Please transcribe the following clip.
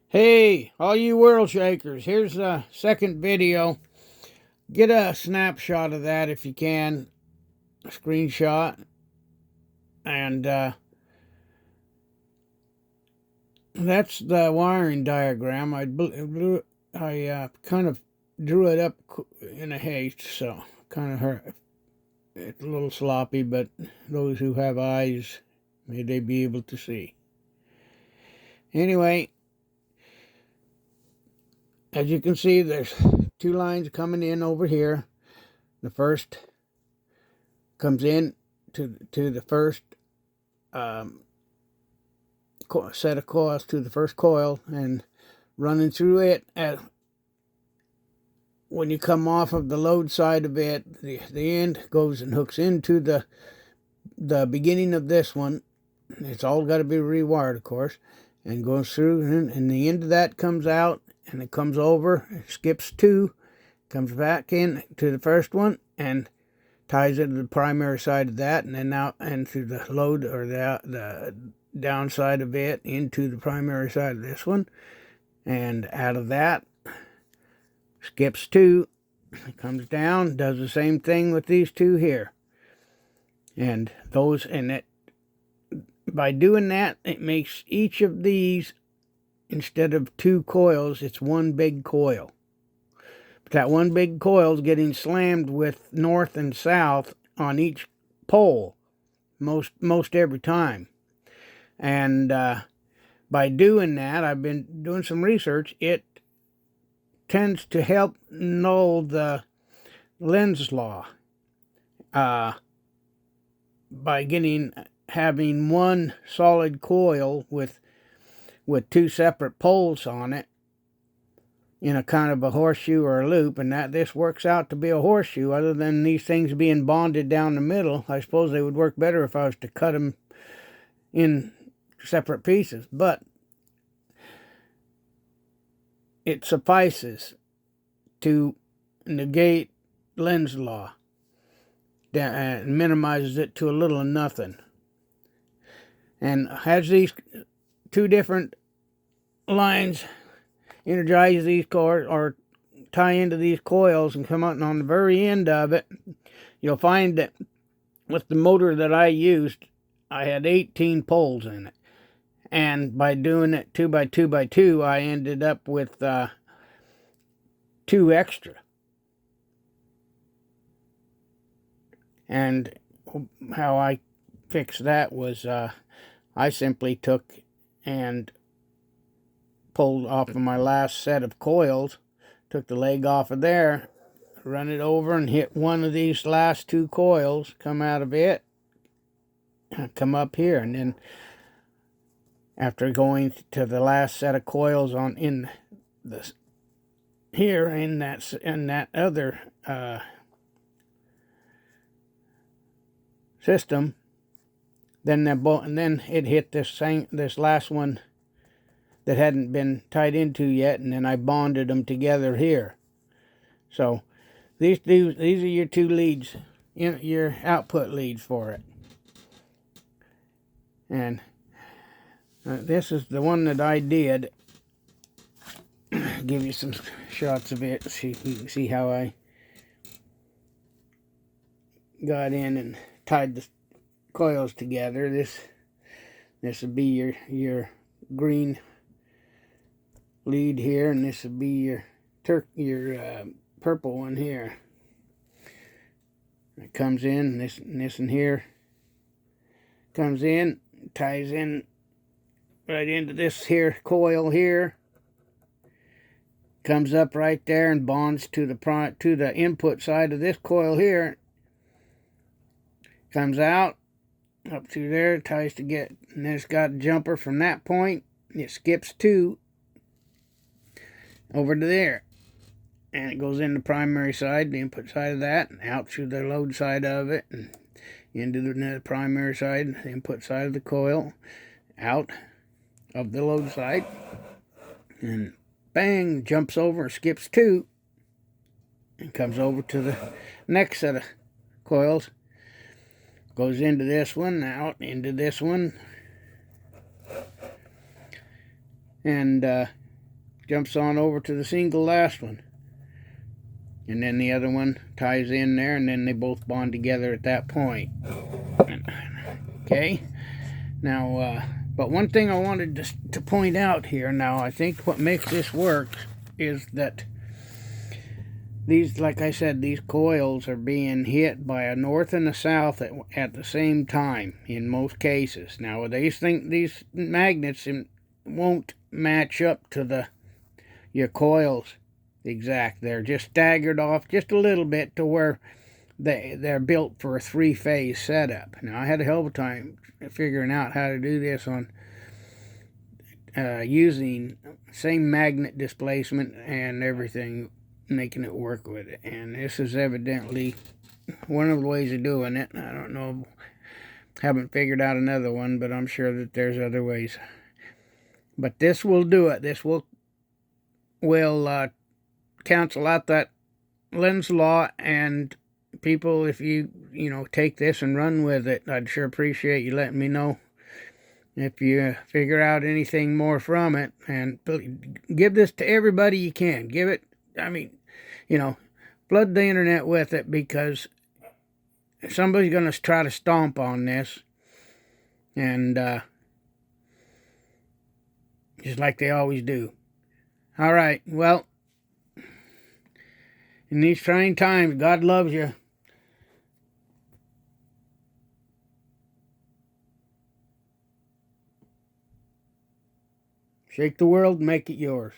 Hey, all you world shakers, here's a second video. Get a snapshot of that if you can, a screenshot. And that's the wiring diagram. I kind of drew it up in a haste, so kind of hurt. It's a little sloppy, but those who have eyes, may they be able to see. Anyway, as you can see, there's two lines coming in over here. The first comes in to the first set of coils, to the first coil, and running through it when you come off of the load side of it, the end goes and hooks into the beginning of this one. It's all got to be rewired, of course, and goes through, and the end of that comes out, and it comes over, it skips two, comes back in to the first one, and ties it to the primary side of that, and then out and through the load, or the downside of it, into the primary side of this one, and out of that skips two, comes down, does the same thing with these two here, and by doing that, it makes each of these, instead of two coils, it's one big coil. But that one big coil is getting slammed with north and south on each pole most every time. And by doing that, I've been doing some research. It tends to help null the Lenz's law by having one solid coil with two separate poles on it in a kind of a horseshoe or a loop, and that this works out to be a horseshoe. Other than these things being bonded down the middle, I suppose they would work better if I was to cut them in separate pieces, but it suffices to negate Lenz's law and minimizes it to a little of nothing, and has these two different lines energize these coils or tie into these coils and come out, and on the very end of it, you'll find that with the motor that I used, I had 18 poles in it. And by doing it 2 by 2 by 2, I ended up with 2 extra. And how I fixed that was I simply took and pulled off of my last set of coils, took the leg off of there, run it over and hit one of these last two coils, come out of it, come up here, and then after going to the last set of coils in that other system, then it hit this last one that hadn't been tied into yet, and then I bonded them together here. So these are your two leads, your output leads for it. And this is the one that I did. Give you some shots of it. You can see how I got in and tied the coils together. This would be your green lead here, and this would be your purple one here. It comes in, this in here comes in, ties in right into this here coil here, comes up right there and bonds to the input side of this coil here, comes out up through there, ties to get, and then it's got a jumper from that point. It skips two over to there, and it goes in the primary side, the input side of that, and out through the load side of it, and into the primary side, the input side of the coil, out of the load side, and bang, jumps over, skips two, and comes over to the next set of coils, goes into this one, out into this one, and jumps on over to the single last one. And then the other one ties in there, and then they both bond together at that point. Okay? Now, but one thing I wanted to point out here now, I think what makes this work is that these, like I said, these coils are being hit by a north and a south at the same time in most cases. Now, these magnets won't match up to your coils exact. They're just staggered off just a little bit to where they're built for a three-phase setup. Now, I had a hell of a time figuring out how to do this on using same magnet displacement and everything, making it work with it. And this is evidently one of the ways of doing it. I don't know, haven't figured out another one, but I'm sure that there's other ways. But this will do it. This will cancel out that Lenz's law. And people, if you take this and run with it, I'd sure appreciate you letting me know if you figure out anything more from it. And give this to everybody you can. Give it, flood the internet with it, because somebody's going to try to stomp on this. And just like they always do. All right, well, in these trying times, God loves you. Shake the world, make it yours.